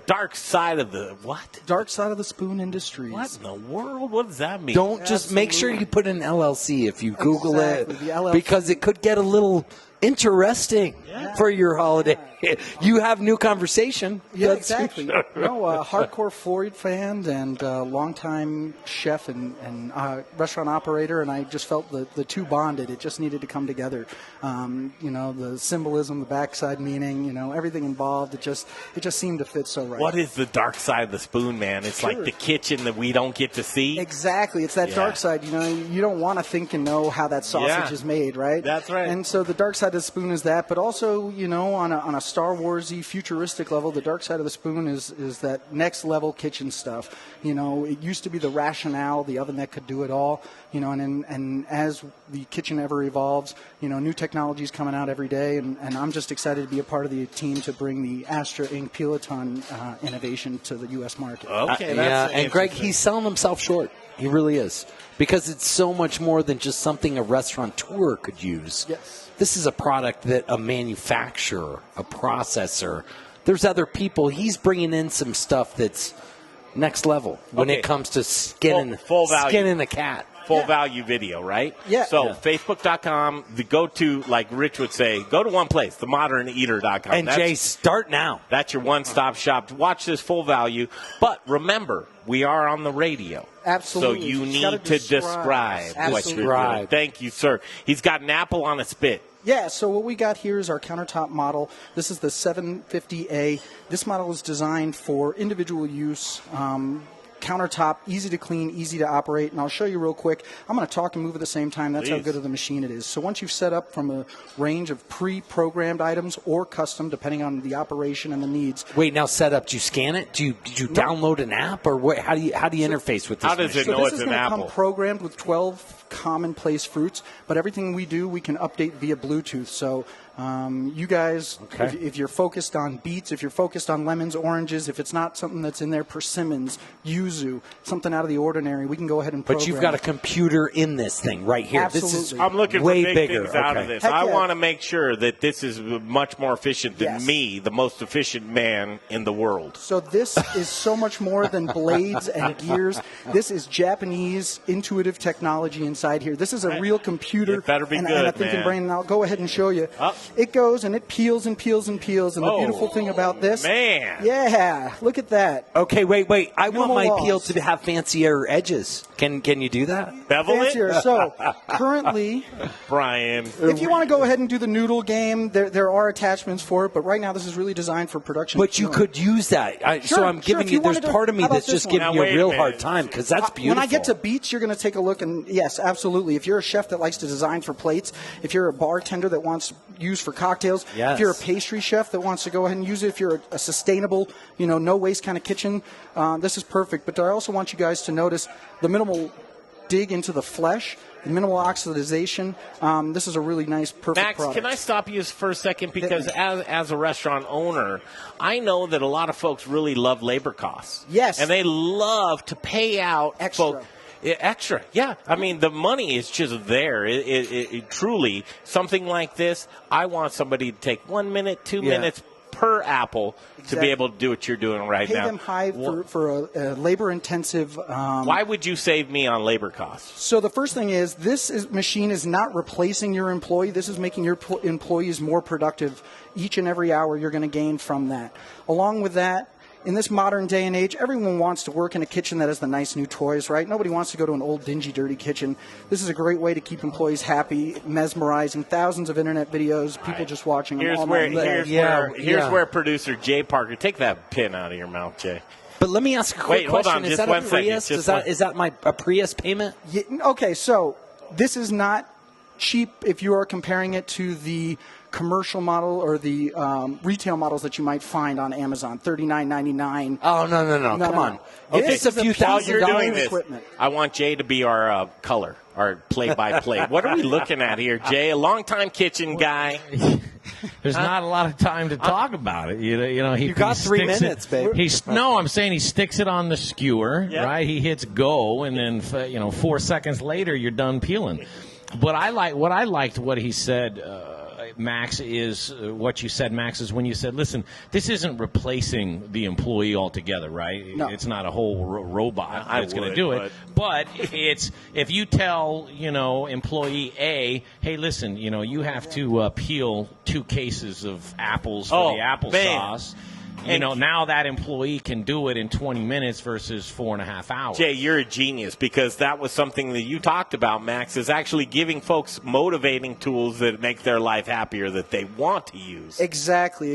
Dark side of the what? Dark side of the spoon industries. What in the world? What does that mean? Don't just make sure you put an LLC if you Google Exactly, the it, LLC. because it could get a little interesting for your holiday. You have new conversation. Yeah, That's- exactly. No, a hardcore Floyd fan and longtime chef and restaurant operator, and I just felt the two bonded. It just needed to come together. The symbolism, the backside meaning, everything involved. It just seemed to fit so right. What is the dark side of the spoon, man? It's like the kitchen that we don't get to see. Exactly. It's that dark side. You don't want to think and know how that sausage is made, right? That's right. And so the dark side of the spoon is that, but also, on a Star Warsy futuristic level, the dark side of the spoon is that next level kitchen stuff. It used to be the rationale, the oven that could do it all. And as the kitchen ever evolves, new technology is coming out every day, and I'm just excited to be a part of the team to bring the Astra Ink Peel-A-Ton innovation to the U.S. market. Okay, and Greg, he's selling himself short. He really is, because it's so much more than just something a restaurateur could use. Yes. This is a product that a manufacturer, a processor, there's other people. He's bringing in some stuff that's next level when it comes to skinning a cat. Full value video, right? Yeah. So Facebook.com, go to, like Rich would say, go to one place, themoderneater.com. And Jay, start now. That's your one-stop shop. Watch this full value. But remember, we are on the radio. Absolutely. So you gotta need to describe what you're doing. Thank you, sir. He's got an apple on a spit. Yeah, so what we got here is our countertop model. This is the 750A. This model is designed for individual use, countertop, easy to clean, easy to operate. And I'll show you real quick. I'm going to talk and move at the same time. That's how good of the machine it is. So once you've set up from a range of pre-programmed items or custom, depending on the operation and the needs. Wait, now set up. Do you scan it? Do you download an app, or what? How do you interface with this? How does it know it's an apple? So this is going to come programmed with 12 commonplace fruits, but everything we do, we can update via Bluetooth. So you guys, if you're focused on beets, if you're focused on lemons, oranges, if it's not something that's in there, persimmons, yuzu, something out of the ordinary, we can go ahead and program. But you've got a computer in this thing right here. Absolutely. This is I'm looking way for big bigger. things out of this. Heck I yeah. want to make sure that this is much more efficient than me, the most efficient man in the world. So this is so much more than blades and gears. This is Japanese intuitive technology inside here. This is a real computer. It better be and good, a thinking man. brain. And I'll go ahead and show you. It goes and it peels and peels and peels. And the beautiful thing about this, yeah, look at that. Okay, wait. I want my Minimal peel loss. to have fancier edges. Can you do that? Bevel Fancier. it? So currently, Brian. if you want to go ahead and do the noodle game, there are attachments for it. But right now, this is really designed for production. But you could use that. So I'm giving if you. There's wanted to- part of me how about that's this just one? giving Now, you a wait a real minute. hard time, because that's beautiful. When I get to beets, you're going to take a look, and yes, absolutely. If you're a chef that likes to design for plates, if you're a bartender that wants to use for cocktails, if you're a pastry chef that wants to go ahead and use it, if you're a sustainable, no waste kind of kitchen, this is perfect. But I also want you guys to notice the minimal dig into the flesh, the minimal oxidization. This is a really nice, perfect Max, product. can I stop you for a second? Because as a restaurant owner, I know that a lot of folks really love labor costs. Yes. And they love to pay out Extra. Extra, yeah. I mean, the money is just there. It truly, something like this, I want somebody to take 1 minute, 2 minutes per apple to be able to do what you're doing right Pay now. them high for a labor-intensive. Why would you save me on labor costs? So the first thing is machine is not replacing your employee. This is making your employees more productive. Each and every hour you're going to gain from that. Along with that, in this modern day and age, everyone wants to work in a kitchen that has the nice new toys, right? Nobody wants to go to an old, dingy, dirty kitchen. This is a great way to keep employees happy, mesmerizing, thousands of internet videos, people just watching them all night. Here's where producer Jay Parker, take that pin out of your mouth, Jay. But let me ask a quick question. Hold on, is just that one a Prius? second. Is that a Prius payment? Yeah, okay, so this is not cheap if you are comparing it to the commercial model or the retail models that you might find on Amazon, $39.99. Oh, no. Come on. Okay, It's a few $1,000 equipment. I want Jay to be our color, our play-by-play. What are we looking at here, Jay? A long-time kitchen guy. There's not a lot of time to talk about it. You got 3 minutes, babe. I'm saying he sticks it on the skewer, right? He hits go, and then 4 seconds later you're done peeling. But what I liked what he said. Max, is what you said, Max, is when you said, listen, this isn't replacing the employee altogether, right? No. It's not a whole robot that's going to would, do it. But it's if you tell, employee A, hey, listen, you have to peel 2 cases of apples for the applesauce. Now that employee can do it in 20 minutes versus 4.5 hours. Jay, you're a genius, because that was something that you talked about, Max, is actually giving folks motivating tools that make their life happier that they want to use. Exactly.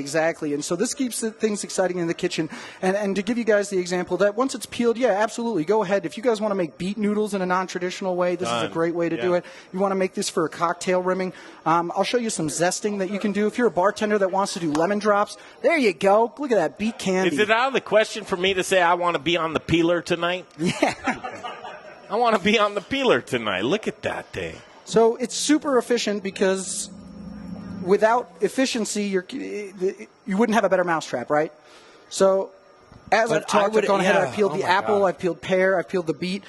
And so this keeps things exciting in the kitchen. And to give you guys the example that once it's peeled, yeah, absolutely, go ahead. If you guys want to make beet noodles in a non-traditional way, this is a great way to do it. You want to make this for a cocktail rimming, I'll show you some zesting that you can do. If you're a bartender that wants to do lemon drops, there you go. Look at that beet candy. Is it out of the question for me to say I want to be on the peeler tonight? Yeah. I want to be on the peeler tonight. Look at that thing. So it's super efficient, because without efficiency, you wouldn't have a better mousetrap, right? So as I've talked, I've gone ahead, I've peeled the apple, I've peeled pear, I've peeled the beet.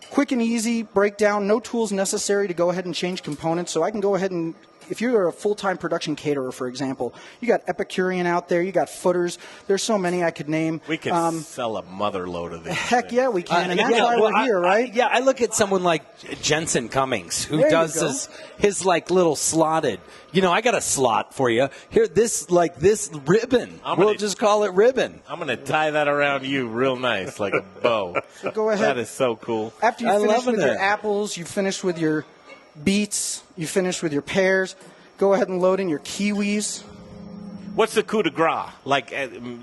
Quick and easy breakdown, no tools necessary to go ahead and change components. So I can go ahead and, if you're a full-time production caterer, for example, you got Epicurean out there, you got footers. There's so many I could name. We could sell a mother load of these. Heck yeah, we can, and that's why we're here, right? I look at someone like Jensen Cummings, who does his like little slotted. I got a slot for you here. This ribbon. We'll just call it ribbon. I'm going to tie that around you real nice, like a bow. So go ahead. That is so cool. After you finish with your apples, you finish with your beets, you finish with your pears, go ahead and load in your kiwis. What's the coup de grace?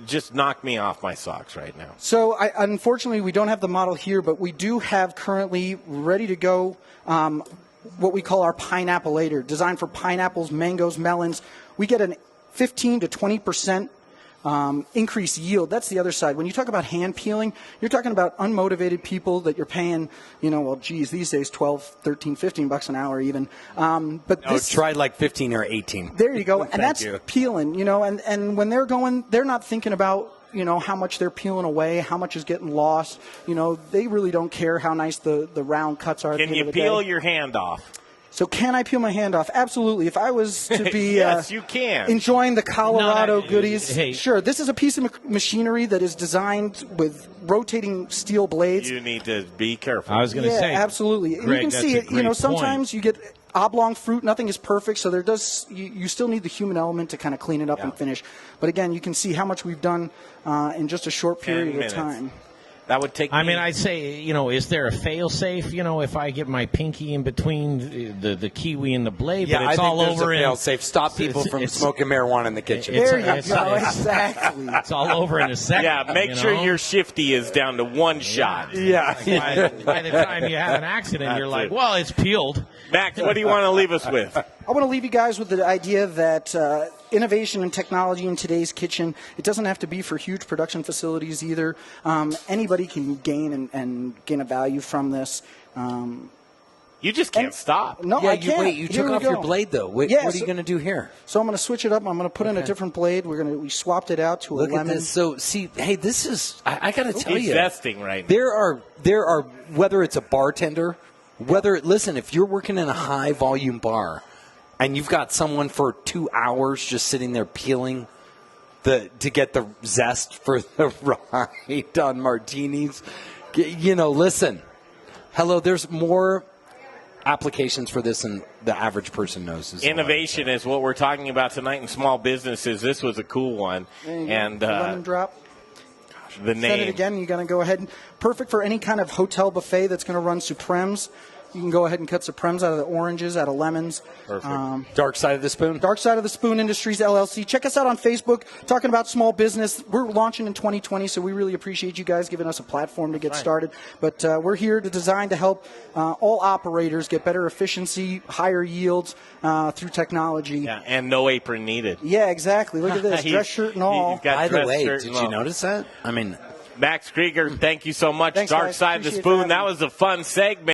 Just knock me off my socks right now. So unfortunately, we don't have the model here, but we do have currently ready to go what we call our pineapple-later, designed for pineapples, mangoes, melons. We get a 15 to 20% increased yield. That's the other side. When you talk about hand peeling, you're talking about unmotivated people that you're paying, these days 12, 13, 15 bucks an hour even. But try like 15 or 18. There you go. And that's peeling, and when they're going, they're not thinking about, how much they're peeling away, how much is getting lost. They really don't care how nice the round cuts are. Can you peel your hand off? So can I peel my hand off? Absolutely. If I was to be yes, you can. Enjoying the Colorado goodies, sure. This is a piece of machinery that is designed with rotating steel blades. You need to be careful. I was going to say. Absolutely. And Greg, you can see it, sometimes you get oblong fruit. Nothing is perfect, so you still need the human element to kind of clean it up and finish. But again, you can see how much we've done in just a short period of time. That would take. I'd say, is there a fail-safe? If I get my pinky in between the kiwi and the blade, yeah, but it's all over. Fail-safe. Stop people from smoking marijuana in the kitchen. There you go. Exactly. It's all over in a second. Yeah, make sure your shifty is down to one shot. Yeah. By the time you have an accident, you're like, well, it's peeled. Max, what do you want to leave us with? I want to leave you guys with the idea that innovation and technology in today's kitchen, it doesn't have to be for huge production facilities either. Anybody can gain and gain a value from this. You just can't stop. No, I can't. You took off your blade, though. What are you going to do here? So I'm going to switch it up. I'm going to put in a different blade. We swapped it out to a lemon. Look at this. So, see, hey, this is, I got to tell you. He's zesting right now. There are, whether it's a bartender, listen, if you're working in a high-volume bar, and you've got someone for 2 hours just sitting there peeling to get the zest for the ride on martinis. Listen. Hello, there's more applications for this than the average person knows. Innovation is what we're talking about tonight in small businesses. This was a cool one. And lemon drop. The name. Set it again. You're going to go ahead. Perfect for any kind of hotel buffet that's going to run Supremes. You can go ahead and cut Supremes out of the oranges, out of lemons. Perfect. Dark Side of the Spoon? Dark Side of the Spoon Industries, LLC. Check us out on Facebook, talking about small business. We're launching in 2020, so we really appreciate you guys giving us a platform to get started. But we're here to design to help all operators get better efficiency, higher yields through technology. Yeah, and no apron needed. Yeah, exactly. Look at this. Dress shirt and all. By the way, did you notice that? Max Krieger, thank you so much. Thanks, Dark guys. Side of the Appreciate Spoon. that That was a fun segment.